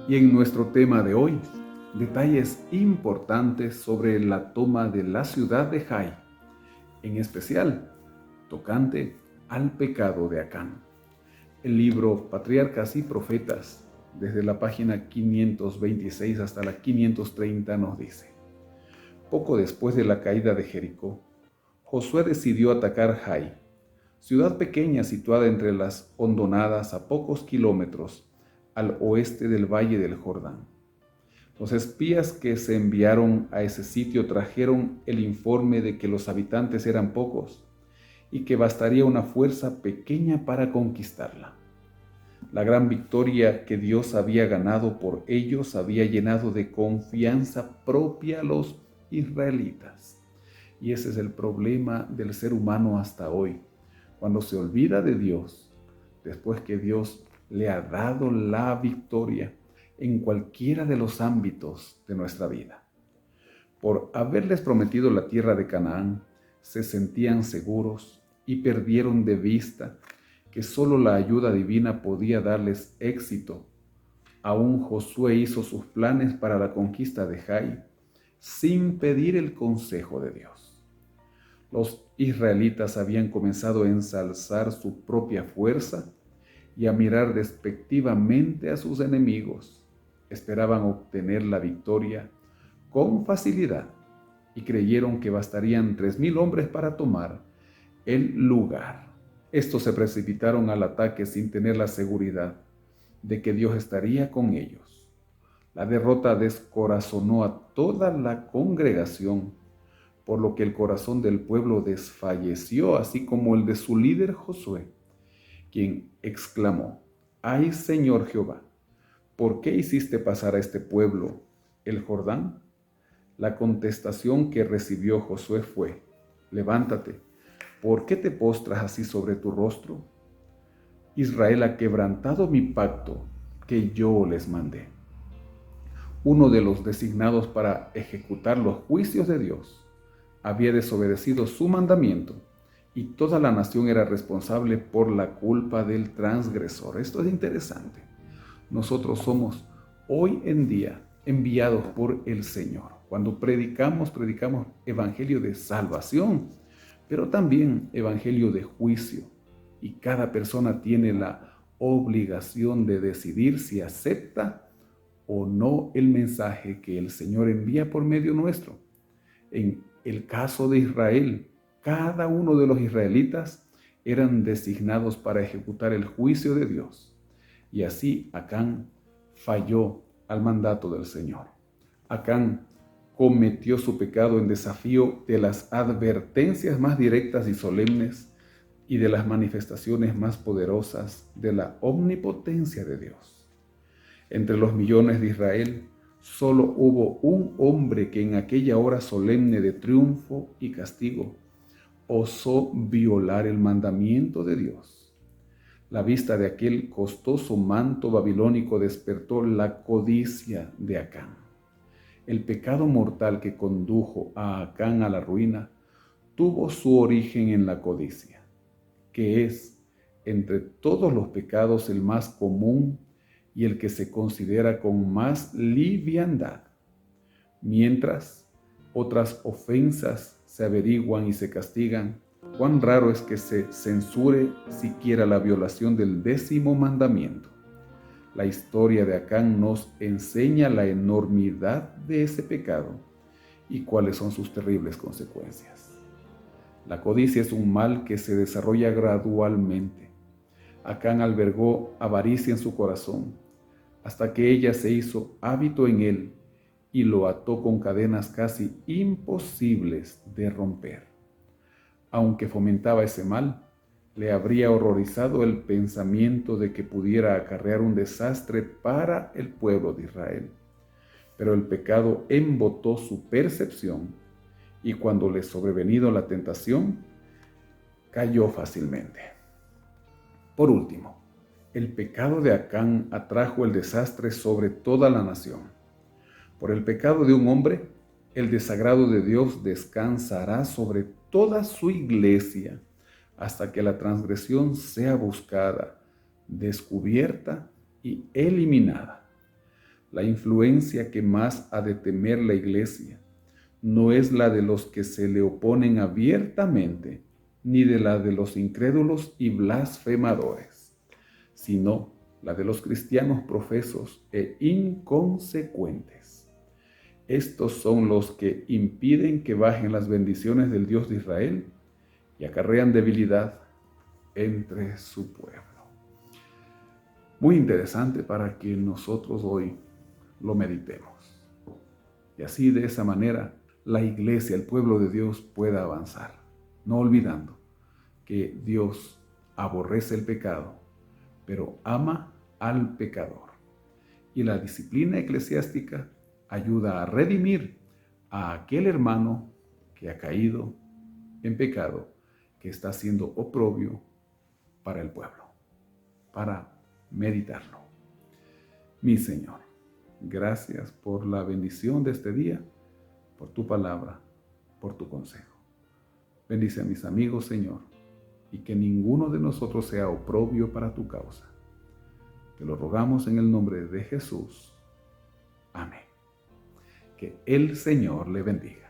Y en nuestro tema de hoy, detalles importantes sobre la toma de la ciudad de Jai, en especial tocante al pecado de Acán. El libro Patriarcas y Profetas, desde la página 526 hasta la 530, nos dice: poco después de la caída de Jericó, Josué decidió atacar Jai, ciudad pequeña situada entre las hondonadas a pocos kilómetros al oeste del valle del Jordán. Los espías que se enviaron a ese sitio trajeron el informe de que los habitantes eran pocos y que bastaría una fuerza pequeña para conquistarla. La gran victoria que Dios había ganado por ellos había llenado de confianza propia a los israelitas. Y ese es el problema del ser humano hasta hoy. Cuando se olvida de Dios, después que Dios le ha dado la victoria en cualquiera de los ámbitos de nuestra vida. Por haberles prometido la tierra de Canaán, se sentían seguros y perdieron de vista que solo la ayuda divina podía darles éxito. Aún Josué hizo sus planes para la conquista de Jai sin pedir el consejo de Dios. Los israelitas habían comenzado a ensalzar su propia fuerza y a mirar despectivamente a sus enemigos. Esperaban obtener la victoria con facilidad y creyeron que bastarían 3,000 hombres para tomar el lugar. Estos se precipitaron al ataque sin tener la seguridad de que Dios estaría con ellos. La derrota descorazonó a toda la congregación, por lo que el corazón del pueblo desfalleció, así como el de su líder Josué, quien exclamó: ¡Ay, Señor Jehová! ¿Por qué hiciste pasar a este pueblo el Jordán? La contestación que recibió Josué fue: levántate, ¿por qué te postras así sobre tu rostro? Israel ha quebrantado mi pacto que yo les mandé. Uno de los designados para ejecutar los juicios de Dios había desobedecido su mandamiento y toda la nación era responsable por la culpa del transgresor. Esto es interesante. Nosotros somos hoy en día enviados por el Señor. Cuando predicamos evangelio de salvación, pero también evangelio de juicio. Y cada persona tiene la obligación de decidir si acepta o no el mensaje que el Señor envía por medio nuestro. En el caso de Israel, cada uno de los israelitas eran designados para ejecutar el juicio de Dios. Y así Acán falló al mandato del Señor. Acán cometió su pecado en desafío de las advertencias más directas y solemnes y de las manifestaciones más poderosas de la omnipotencia de Dios. Entre los millones de Israel, solo hubo un hombre que en aquella hora solemne de triunfo y castigo osó violar el mandamiento de Dios. La vista de aquel costoso manto babilónico despertó la codicia de Acán. El pecado mortal que condujo a Acán a la ruina tuvo su origen en la codicia, que es, entre todos los pecados, el más común y el que se considera con más liviandad. Mientras otras ofensas se averiguan y se castigan, cuán raro es que se censure siquiera la violación del 10º mandamiento. La historia de Acán nos enseña la enormidad de ese pecado y cuáles son sus terribles consecuencias. La codicia es un mal que se desarrolla gradualmente. Acán albergó avaricia en su corazón, hasta que ella se hizo hábito en él y lo ató con cadenas casi imposibles de romper. Aunque fomentaba ese mal, le habría horrorizado el pensamiento de que pudiera acarrear un desastre para el pueblo de Israel. Pero el pecado embotó su percepción y cuando le sobrevenido la tentación, cayó fácilmente. Por último, el pecado de Acán atrajo el desastre sobre toda la nación. Por el pecado de un hombre, el desagrado de Dios descansará sobre toda su iglesia hasta que la transgresión sea buscada, descubierta y eliminada. La influencia que más ha de temer la Iglesia no es la de los que se le oponen abiertamente, ni de la de los incrédulos y blasfemadores, sino la de los cristianos profesos e inconsecuentes. Estos son los que impiden que bajen las bendiciones del Dios de Israel y acarrean debilidad entre su pueblo. Muy interesante para que nosotros hoy lo meditemos. Y así, de esa manera, la iglesia, el pueblo de Dios pueda avanzar, no olvidando que Dios aborrece el pecado, pero ama al pecador. Y la disciplina eclesiástica ayuda a redimir a aquel hermano que ha caído en pecado, que está siendo oprobio para el pueblo, para meditarlo. Mi Señor, gracias por la bendición de este día, por tu palabra, por tu consejo. Bendice a mis amigos, Señor, y que ninguno de nosotros sea oprobio para tu causa. Te lo rogamos en el nombre de Jesús. Amén. Que el Señor le bendiga.